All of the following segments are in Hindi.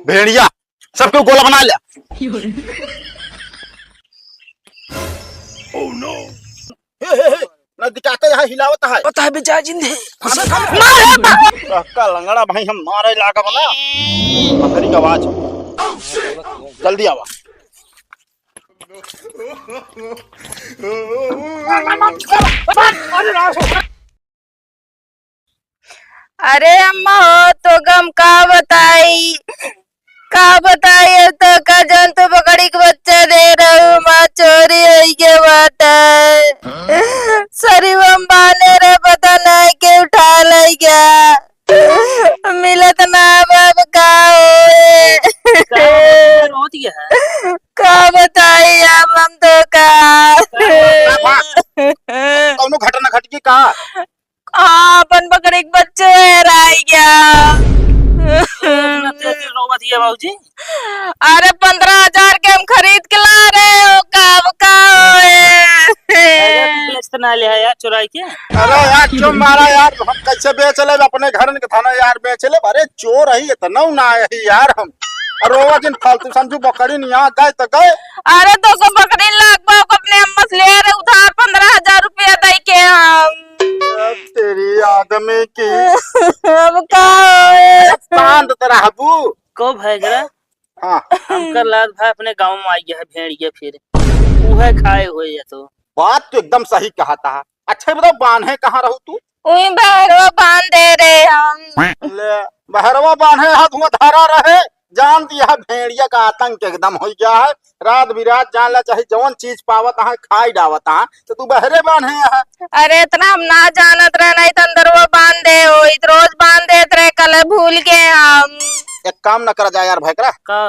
भेड़िया सबको गोला बना लिया। Oh no. न दिखाते यहाँ हिलावत है। पता है बेचारा जिंदे का लंगड़ा भाई हम मारे लागा बना बकरी का आवाज। जल्दी आवा। अरे अम्मा हो तो गम का बताई तो का जंतु पकड़ी के बच्चा दे रहा माँ चोरी हुई के बात है सरीवम बाने रे पता नहीं के उठा ले गया मिलत ना बाब का का बताई हम तो का कौनो घटना घट की कहा अपन पकड़ी के बच्चे हेराई गया। बाबूजी अरे 15,000 के हम खरीद के ला रहे हो ना ले यार चुराई के। अरे यार क्यों मारा यार हम कैसे बेच ले अपने घर के थाना यार बेच ले। अरे चोर है इतना ना है यार हम रोवा दिन फालतू समझू बकरी नहीं यहाँ गए तो गए। अरे तो को बकरी लाख बाप अपने अम्मा से ले रहे उधार 15,000 रुपया दे के हम तेरी आदमी की अब का चांद तेरा हबू को भेजरा। हाँ हम कर लाद भाई अपने गांव में आई है भेड़िया फिर उहे खाए हुए है तो बात तो एकदम सही कहा था। अच्छा बताओ बांधे कहाँ रहू तू। वही बहरवा बांध दे रहे हम ले बहरवा बांधे हाथ हुआ धारा रहे जान दिया भेड़िया का आतंक एकदम हो गया है। रात बिरात जान ला चाहे जवन चीज पावत है खाई डावत है तो तू बहरे बांधे है। अरे इतना हम ना जानत रहे नहीं तो अंदर वो बांध दे हो रोज बांध देते रहे कल भूल गए हम। एक काम न करा जाए यार भैकरा का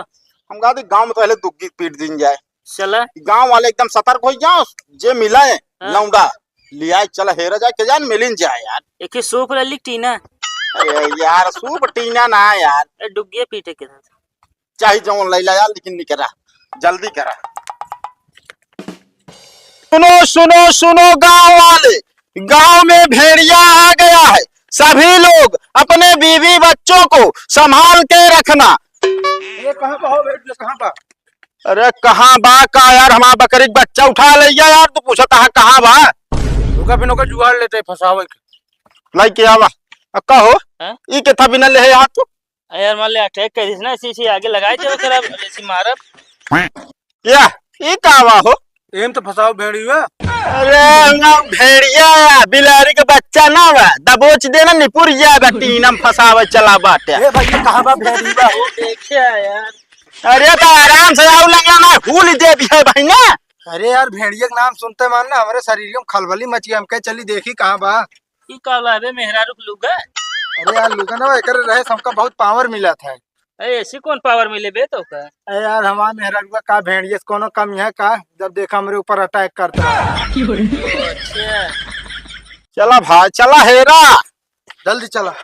हम कहा गाँव में पहले दुग्गी पीट दिन जाए। चला गांव वाले एकदम सतर्क हो जाओ जे मिला है लौंडा लिया चल हेरा जाए के जान मिलिन जाए यार। एक ही सूप ले लिख टीना। अरे यार सूप टीना ना यार डुग्गे पीटे के साथ चाहे जवन लैला यार लेकिन नहीं करा जल्दी करा। सुनो सुनो सुनो गांव वाले गांव में भेड़िया आ गया है। सभी लोग अपने बीवी बच्चों को संभाल के रखना। ये कहाँ पर हो भेड़िया कहाँ पर। अरे कहाँ बा का यार हमारा बकरी बच्चा उठा ले यार तू पूछता है कहाँ बा। धोखा बिनो का जुगाड़ लेते फसावे लाई के आवा कहो ई के था बिना ले यार तू यार मान ले अटैक कर दिस ना इसी आगे लगाए थे खराब ऐसी मारब या ई कावा हो एम तो फसाओ भेड़िया। अरे ना भेड़िया बिलारी का बच्चा ना बा दबोच देना निपुरिया टीनम फसावे चला बाटे। ए भाई ये कहाँ बा भेड़िया हो देखिए यार। अरे तो आराम से आओ लगा ना भूल दे भी है भाई ना। अरे यार भेड़िया का नाम सुनते मानना हमारे शरीर में खलबली मची हम कह चली देखी कहाँ बा। ई काला बे मेहरारू लुगा। अरे यार लुगा ना एकर रहे हमका बहुत पावर मिला था। ऐसी कौन पावर मिले बे तो का। अरे यार हमारा मेहरारू का भेड़िया से कोनो कम है का जब देखा हमारे ऊपर अटैक करता है। अच्छा चला भाई चला हेरा जल्दी चला।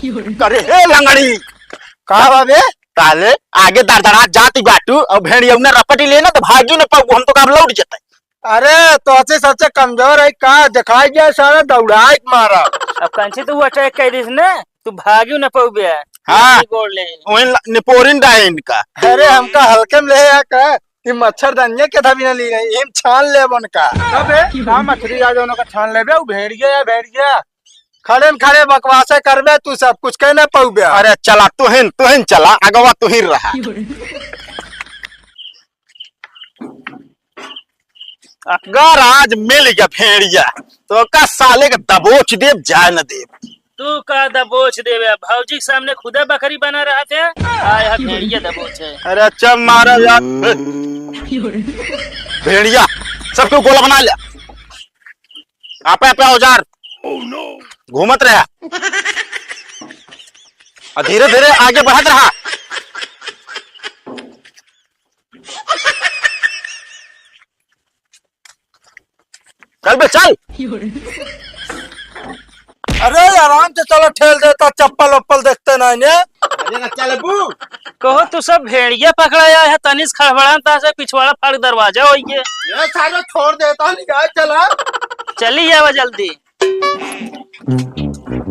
करे हे लंगड़ी कहा बाबे ताले आगे दरदरा जाती बाटू और भेड़िया ने रपटी लेना तो भागी न पाऊ हम तो कब लौट जते। अरे तो अच्छे सबसे कमजोर है कहा दिखाई जाए सारा दौड़ाई मारा। अब कंची तू अटैक कर दिस ना तू भागियो न पाऊ बे। हाँ गोड़ ले वही निपोरिन डाहे इनका। अरे हमका हल्के में ले का ये मच्छरदानी के था बिना ली रही हम छान ले बन का अबे का मछली आ जाओ का छान ले बे भेड़िया या भेड़िया खड़े में खड़े बकवासे करबे तू सब कुछ कहने पाऊ बे। अरे चला तुहिन चला अगवा तुहिन रहा। अगर आज मिल गया भेड़िया तो का साले का दबोच देव जाए न देव। तू का दबोच देवे भौजी के सामने खुदा बकरी बना रहा थे आया भेड़िया दबोच है। अरे अच्छा मारा यार भेड़िया सबको गोला बना लिया आपे औजार घूमत रहा और धीरे धीरे आगे बढ़त रहा। चल बे चल। अरे आराम से चलो ठेल देता चप्पल वप्पल देखते ना अरे चल बू कहो तू सब भेड़िया पकड़ाया है तनिस खड़बड़ा से पिछवाड़ा फाड़ दरवाजा हो गया। ये सारे छोड़ देता नहीं चला चली जावा जल्दी। कहाँ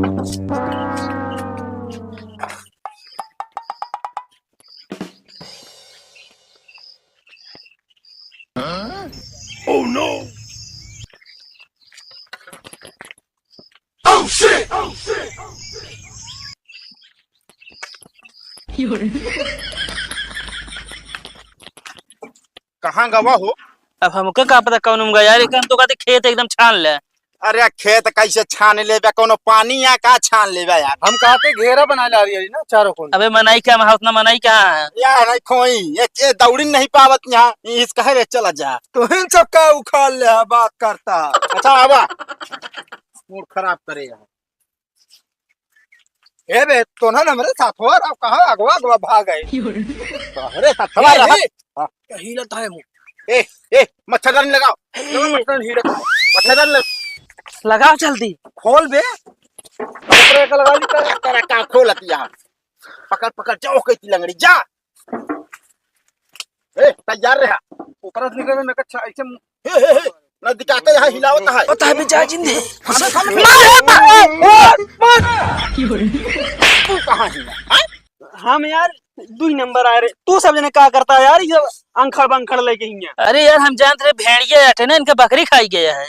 गवा हो? अब हमको का पता कौन उमगा यार, एक हम तो कहते खेत एकदम छान ले। अरे खेत कैसे छान लेबे? कोनो पानी या का छान लेबे यार? हम कहते घेरा बना ला रही है ना चारों को। अबे मनाई क्या वहाँ उतना मनाई कहाँ है? यार नहीं खोई ये दौड़ी नहीं पावत यहाँ, इस कहे रे चला जा। तो इन सब का उखाड़ ले है, बात करता। अच्छा आवा, मूड खराब करे यार। ए बे तो ना मेरे साथ हो, अब कहाँ अगवा अगवा भाग गए। अरे हथवा रहा। कहीं लगता है मुंह। ए मच्छरदानी लगाओ, मच्छरदानी लगाओ जल्दी। खोल बे। ऊपर का लगा ली तेरा का खोलत यहाँ। पकड़ पकड़ जाओ कई लंगड़ी जा। ए तैयार रहा। ऊपर से निकलने में अच्छा ऐसे न दिखाते यहाँ हिलावत है। पता है बेचारा जिंदे। तू कहाँ हिला? हम यार 2 नंबर आ रहे, तू सब जने का करता है यार, ये अंखड़ बंखड़ लेके ही है। अरे यार हम जानते रहे भेड़िया बैठे ना, इनका बकरी खाई गया है।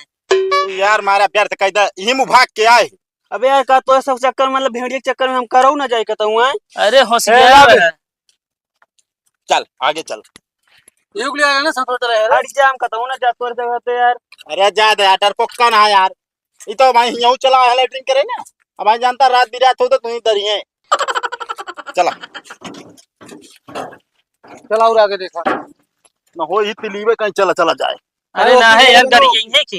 यार मारा व्यर्थ कैदा यही मुँह भाग के आए। अबे यार का तो सब चक्कर मतलब भेड़िया के चक्कर में हम करो ना जाए कहता हूँ। अरे होशियार है। चल आगे चल। एक ले आया ना सब तरह है। हट जा, हम कहता हूँ ना जा तोर जगह पे यार। अरे जा दे यार, पक्का ना है यार। ये तो भाई यूं चला है लेटरिंग करे ना। अब भाई जानता रात बिरात हो तो तू ही दरी है। चला चला और आगे देखा ना हो ही तिलीवे कहीं चला चला जाए। अरे ना है यार, गाड़ी यही है कि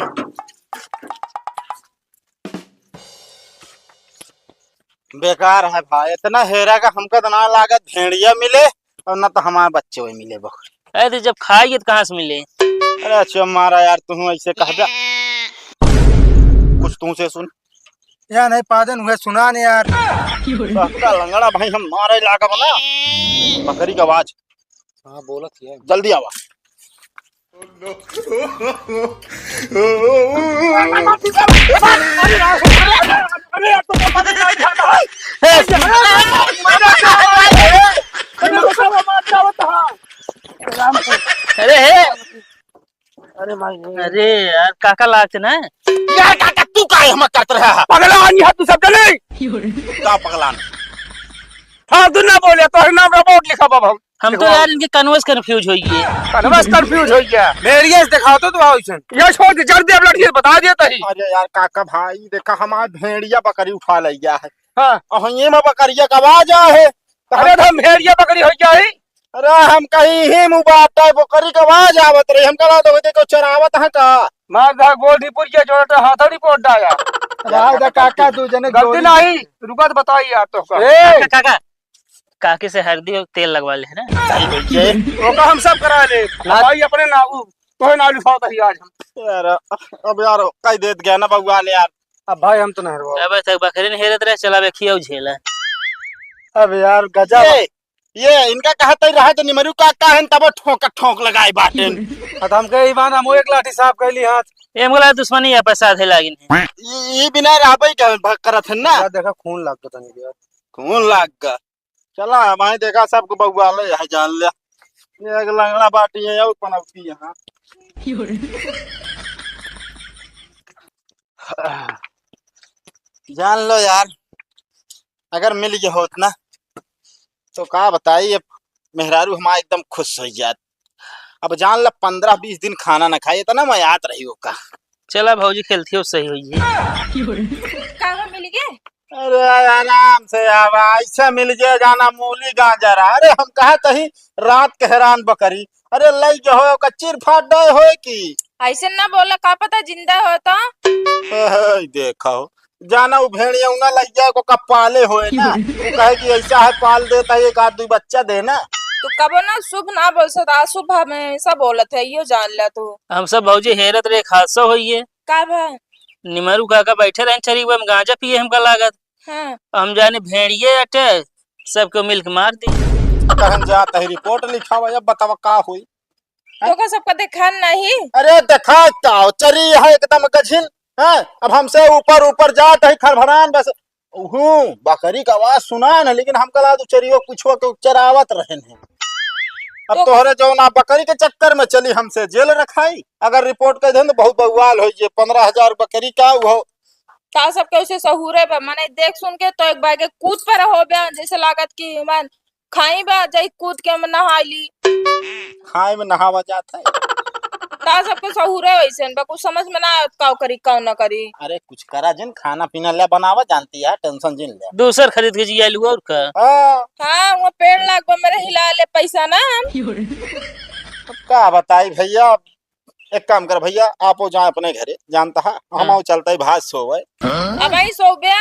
बेकार है भाई, इतना हेरा का हमका तो ना लागत भेड़िया मिले और ना तो हमारे बच्चे हुए मिले बकरी। अरे तो जब खाएगी तो कहाँ से मिले? अरे अच्छा मारा यार, तू ऐसे कह जा कुछ तू से सुन यार। नहीं पादन हुए सुना नहीं यार। का लंगड़ा भाई हम मारे लागा बना बकरी का आवाज। हाँ बोलत है, जल्दी आवा। अरे है। अरे भाई अरे यार काका लागते ना। यार काका तू का हम करत रहा है? पगला आनी है तू सब चले का पगलान? हाँ तू ना बोले तो नाम रिपोर्ट लिखा बाबा। हम तो यार इनके कन्वर्स कंफ्यूज हो गए। बस कंफ्यूज हो गया। मेरियस दिखाओ तो आओ इसन ये छोड़ के जल्दी अब लड़की बता दिया तही। अरे यार काका भाई देखा हमारा भेड़िया बकरी उठा ले गया है। हाँ और ये में बकरिया का आवाज आ है। अरे हम भेड़िया बकरी हो गया है। अरे हम कहीं ही मुबाता है बकरी का आवाज आवत रही। हम कहा तो देखो चरावत है का मार दा गोल्डीपुर के जोड़ा हाथ रिपोर्ट आया। राजा काका तू जने गलती नहीं रुका तो बताई यार तो का। काका काके से हल्दी और तेल लगवा ले है ना। वो का हम सब करा ले भाई अपने नाऊ तो ना लिखाता ही आज हम। यार अब यार कई देत गया ना भगवान यार। अब भाई हम तो नहीं रहो। अब तक बकरी ने हेरत रहे, चला बेखिया झेला। अब यार गजब ये इनका कहते ही रहा तो निमरू काका है तब ठोक ठोक लगाए बाटे। अब हम के ईमान हम एक लाठी साफ कैली हाथ। ये मोला दुश्मनी है पैसा थे लागिन है। ये बिना रहबई का करत है ना। देखा खून लग गया तनी यार। खून लाग गया। चला भाई देखा सबको बगुआ ले है जान ले। ये एक लंगड़ा बाटी है और पनौती यहाँ। जान लो यार, अगर मिल गया होत ना तो का बताइए मेहरारू हमारा एकदम खुश हो जात। अब जान लो 15-20 दिन खाना ना खाए तो ना मैं याद रही हो का। चला भौजी खेलती हो सही हुई कहाँ मिल गए? अरे आराम से अब ऐसा मिल गया जाना मूली गाजर। अरे हम कहा कहीं रात के हैरान बकरी। अरे लई जो हो कच्चीर फाट दे हो की ऐसे ना बोला, का पता जिंदा हो तो। देखो जाना वो भेड़िया उना लग जाए को कब पाले होए ना। वो कहे कि ऐसा है पाल देता है, एक आध दो बच्चा देना। तो कबो ना शुभ ना बोल सकता, अशुभ हमेशा बोलत है, यो जान ला तू। हम सब भौजी हेरत रहे, हादसा हुई है। का भा? निमरू काका बैठे रहे चरी हम गांजा पिए हमका लागत। हाँ। हम जाने भेड़िए अटे सबको मिल्क मार दी। कहन जाता है रिपोर्ट लिखा हुआ, अब बतावा का हुई। तो का सबका देखा नहीं? अरे देखा क्या चरी है एकदम गझिल है। अब हमसे ऊपर ऊपर जात है खरभरान बस हूँ बकरी का आवाज सुना है ना, लेकिन हम कला तो चरियो कुछो के चरावत रहे हैं। अब तो- तोहरे जो ना बकरी के चक्कर में चली हमसे जेल रखाई। अगर रिपोर्ट कर दे तो बहुत बवाल हो जे। 15,000 बकरी का वो ता सबके उसे सहूरे बा माने देख सुन के तो एक बार कूद पर हो बे जैसे लागत की मन खाई बा जाई कूद के हम नहाली। खाए में नहावा जाता है। ता सबके सहूरे वैसे बा कुछ समझ में ना आवत का करी का न करी। अरे कुछ करा जिन खाना पीना ले बनावा जानती है, टेंशन जिन ले। दूसर खरीद के जिया लू और का। हाँ, हाँ वो पेड़ लाग बा मेरे हिला ले पैसा ना हम। अब का बताई भैया। एक काम कर भैया, आप जाए अपने घरे, जानता है हम चलते भाज सोवे। अब आई सो बे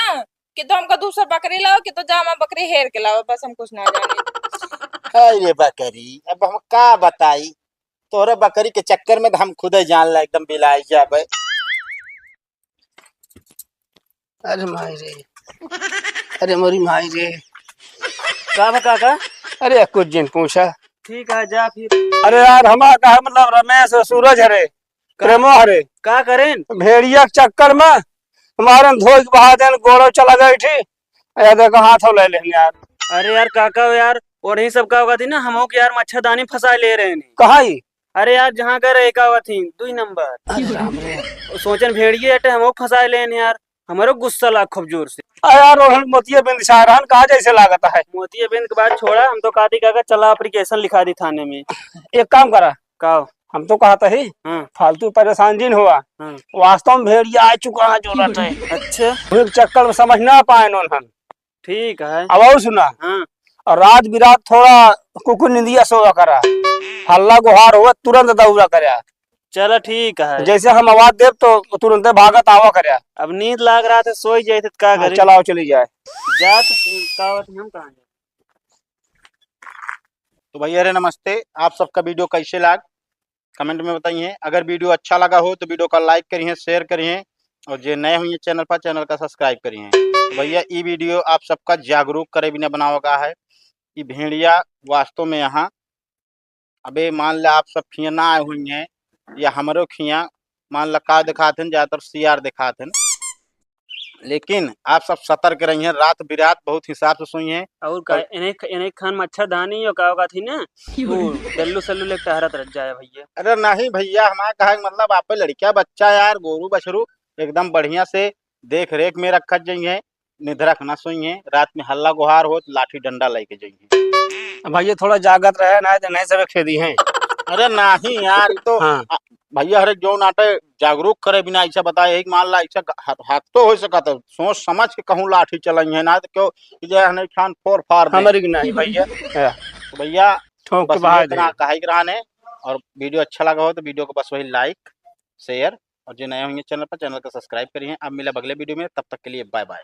कि तो हमका दूसरा बकरी लाओ कि तो जामा बकरी हेर के लाओ बस हम कुछ ना जाने। अरे बकरी, अब हम का बताई तोरे बकरी के चक्कर में तो हम खुद ही जान ला एकदम बिलाई जाबे। अरे माई रे, अरे मोरी माई रे। का भा काका? अरे कुछ दिन पूछा। ठीक है जा फिर। अरे यार हमारा कहा मतलब रमेश सूरज हरे प्रेमो हरे का करें? भेड़िया के चक्कर में हमारे धोई के बहा देन गोरो चला गई थी। यार देखो हाथों ले लें यार। अरे यार काका यार और ही सब का होगा थी ना हम के यार मच्छरदानी फंसा ले रहे हैं। कहाँ ही? अरे यार जहाँ कर एक आवा थी 2 नंबर अरे राम रे। सोचन भेड़िए अटे हम फंसा ले यार। हमारो गुस्सा लाग खूब जोर से। यार रोहन मोतिया बिंद शाहरहन कहा जैसे लागत है। मोती बिंद के बाद छोड़ा हम तो काती काका चला एप्लीकेशन लिखा दी थाने में। एक काम करा, का हम तो कहता ही हाँ फालतू परेशान जिन हुआ। हाँ। वास्तव में भेड़िया आ चुका है जरूरत है। अच्छा फिर चक्कर में समझ ना पाए उन्होंने। ठीक है। अब और सुना, हाँ और रात बिरात थोड़ा कुकुर निंदिया सोया करा, हल्ला गुहार हुआ तुरंत दौड़ा करया। चलो ठीक है। जैसे हम आवाज देव तो तुरंत भागत आवा करया। अब नींद लाग रहा था सोई जाए थे का करे। चलाओ चली जाए। जा तो का बात हम कहाँ जाए। तो भैया रे नमस्ते, आप सबका वीडियो कैसे लाग कमेंट में बताइए। अगर वीडियो अच्छा लगा हो तो वीडियो का लाइक करिए, शेयर करिए, और जो नए हुए चैनल पर चैनल का सब्सक्राइब करिए। तो भैया ये वीडियो आप सबका जागरूक करे बिना बनावा गया है कि भेड़िया वास्तव में यहाँ अबे मान ला आप सब खिया ना आए हुई हैं या हमारो खिया मान ला का दिखाते हैं, ज्यादातर सीआर दिखाते हैं, लेकिन आप सब सतर्क रही हैं। रात बिरात बहुत हिसाब से सोई हैं। और का इन्हें खान मच्छरदानी और का होगा थी ना वो दल्लू सल्लू ले टहरत रह जाए भैया। अरे नहीं भैया, हमारा कहा मतलब आप लड़किया बच्चा यार गोरू बछरू एकदम बढ़िया से देख रेख में रखत जाइए, निधरक न सोइए। रात में हल्ला गुहार हो तो लाठी डंडा लेके जाइए। भैया थोड़ा जागत रहे ना तो नहीं सब खेदी है। अरे नहीं यार, ये तो हाँ। भैया हरे जो नाटे जागरूक करे बिना ऐसा बताए एक मान ला ऐसा हक तो हो सका तो सोच समझ के कहूँ लाठी चलाई है ना तो क्यों जे हने खान फोर फार दे। हमारी नहीं भैया। तो भैया ठोक बस के बाहर इतना कहा ही रहने। और वीडियो अच्छा लगा हो तो वीडियो को बस वही लाइक शेयर, और जो नए होंगे चैनल पर चैनल को सब्सक्राइब करिए। अब मिला अगले वीडियो में, तब तक के लिए बाय बाय।